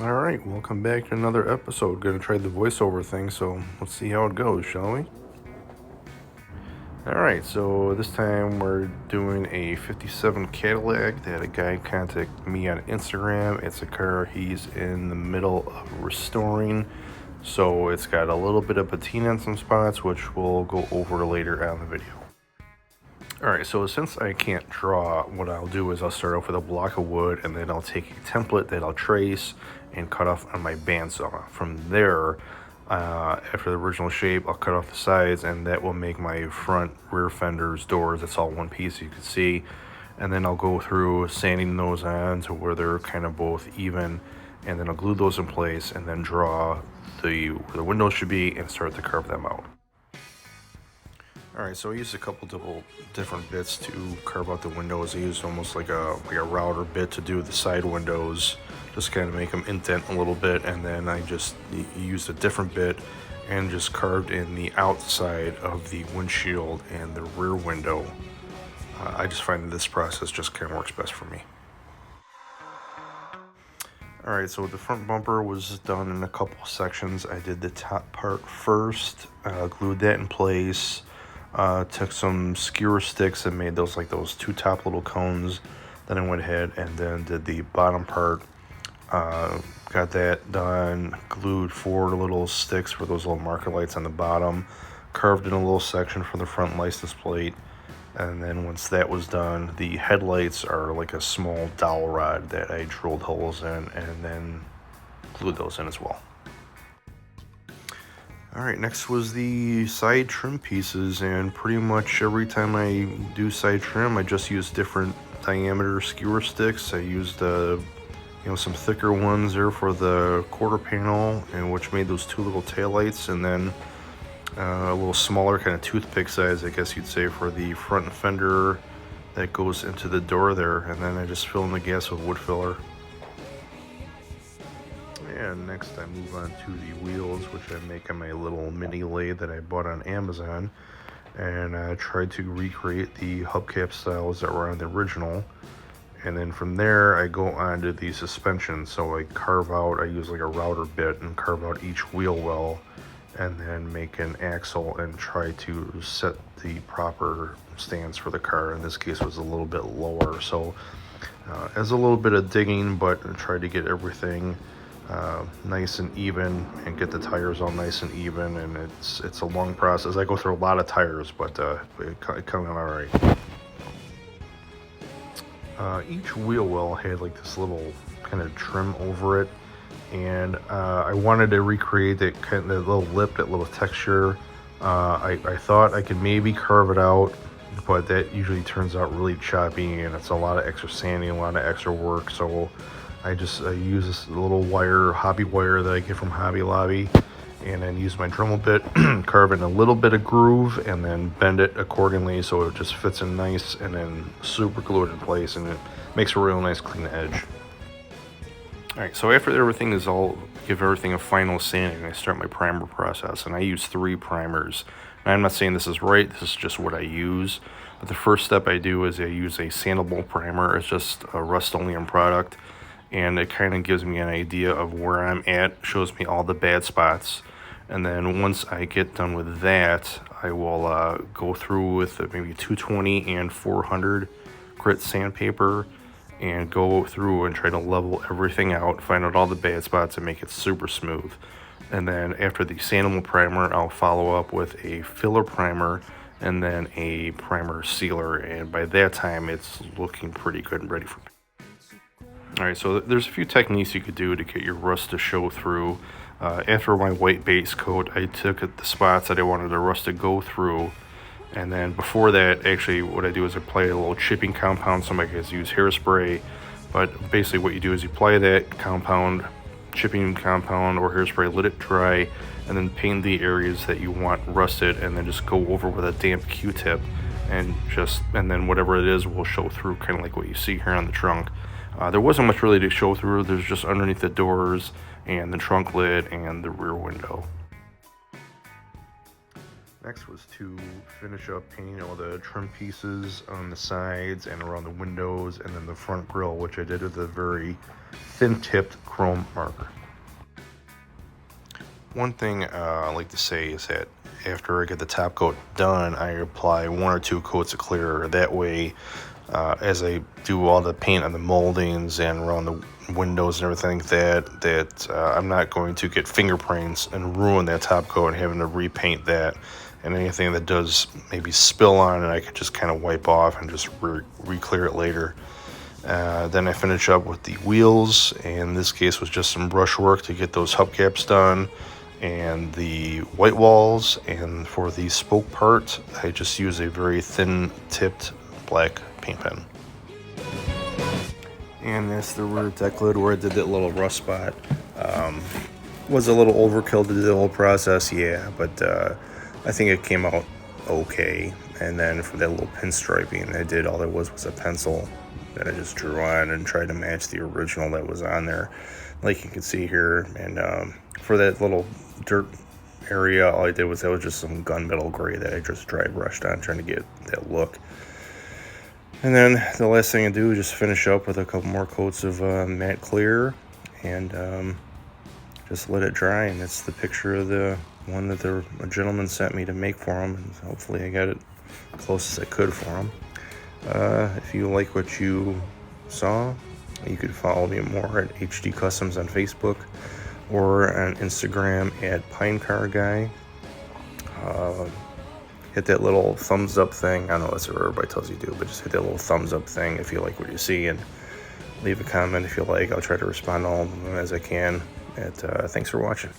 All right, welcome back to another episode. Gonna try the voiceover thing, so let's see how it goes, shall we? All right, so this time we're doing a 57 Cadillac that a guy contacted me on Instagram. It's a car he's in the middle of restoring, so it's got a little bit of patina in some spots, which we'll go over later on the video. All right, so since I can't draw, what I'll do is I'll start off with a block of wood, and then I'll take a template that I'll trace and cut off on my bandsaw. From there, after the original shape, I'll cut off the sides, and that will make my front, rear fenders, doors. It's all one piece, you can see. And then I'll go through sanding those on to where they're kind of both even, and then I'll glue those in place, and then draw where the windows should be and start to carve them out. Alright, so I used a couple different bits to carve out the windows. I used almost like a router bit to do the side windows, just kind of make them indent a little bit, and then I just used a different bit and just carved in the outside of the windshield and the rear window. I just find that this process just kind of works best for me. Alright, so the front bumper was done in a couple sections. I did the top part first, glued that in place. Took some skewer sticks and made those two top little cones. Then I went ahead and then did the bottom part. Got that done, glued 4 little sticks for those little marker lights on the bottom, carved in a little section for the front license plate, and then once that was done, the headlights are like a small dowel rod that I drilled holes in and then glued those in as well. Alright, next was the side trim pieces, and pretty much every time I do side trim, I just use different diameter skewer sticks. I used some thicker ones there for the quarter panel, and which made those 2 little taillights, and then a little smaller kind of toothpick size, I guess you'd say, for the front fender that goes into the door there, and then I just fill in the gaps with wood filler. And next I move on to the wheels, which I make on my little mini lathe that I bought on Amazon, and I tried to recreate the hubcap styles that were on the original. And then from there I go on to the suspension, so I use like a router bit and carve out each wheel well, and then make an axle and try to set the proper stance for the car. In this case it was a little bit lower, so as a little bit of digging, but I tried to get everything nice and even and get the tires all nice and even, and it's a long process. I go through a lot of tires, but it came out all right. Each wheel well had like this little kind of trim over it, and I wanted to recreate that kind of little lip, that little texture. I thought I could maybe carve it out, but that usually turns out really choppy, and it's a lot of extra sanding, a lot of extra work. So I use this little hobby wire that I get from Hobby Lobby, and then use my Dremel bit, carve in a little bit of groove, and then bend it accordingly so it just fits in nice, and then super glue it in place, and it makes a real nice clean edge. Alright, so after everything is give everything a final sanding, I start my primer process, and I use 3 primers. And I'm not saying this is right, this is just what I use. But the first step I do is I use a sandable primer. It's just a Rust-Oleum product, and it kind of gives me an idea of where I'm at, shows me all the bad spots. And then once I get done with that, I will go through with maybe 220 and 400 grit sandpaper and go through and try to level everything out, find out all the bad spots, and make it super smooth. And then after the sandable primer, I'll follow up with a filler primer and then a primer sealer, and by that time it's looking pretty good and ready for me. Alright, so there's a few techniques you could do to get your rust to show through. After my white base coat, I took the spots that I wanted the rust to go through, and then before that, actually what I do is I apply a little chipping compound. Somebody has used hairspray, but basically what you do is you apply that compound, chipping compound or hairspray, let it dry, and then paint the areas that you want rusted, and then just go over with a damp Q-tip, and then whatever it is will show through, kind of like what you see here on the trunk. There wasn't much really to show through. There's just underneath the doors and the trunk lid and the rear window. Next was to finish up painting all the trim pieces on the sides and around the windows, and then the front grille, which I did with a very thin-tipped chrome marker. One thing I like to say is that after I get the top coat done, I apply 1 or 2 coats of clear. That way, as I do all the paint on the moldings and around the windows and everything like that I'm not going to get fingerprints and ruin that top coat and having to repaint that. And anything that does maybe spill on it, I can just kind of wipe off and just re-clear it later. Then I finish up with the wheels, and in this case was just some brush work to get those hubcaps done and the white walls. And for the spoke part, I just use a very thin tipped black paint pen. And that's the rear deck lid where I did that little rust spot. Was a little overkill to do the whole process, yeah, but I think it came out okay. And then for that little pinstriping I did, all there was a pencil that I just drew on and tried to match the original that was on there, like you can see here. And for that little dirt area, all I did was just some gunmetal gray that I just dry brushed on, trying to get that look. And then the last thing I do is just finish up with a couple more coats of matte clear and just let it dry. And that's the picture of the one that a gentleman sent me to make for him, and hopefully I got it close as I could for him. If you like what you saw, you could follow me more at HD Customs on Facebook or on Instagram at PineCarGuy. Hit that little thumbs up thing. I know that's what everybody tells you to do, but just hit that little thumbs up thing if you like what you see, and leave a comment if you like. I'll try to respond to all of them as I can. Thanks for watching.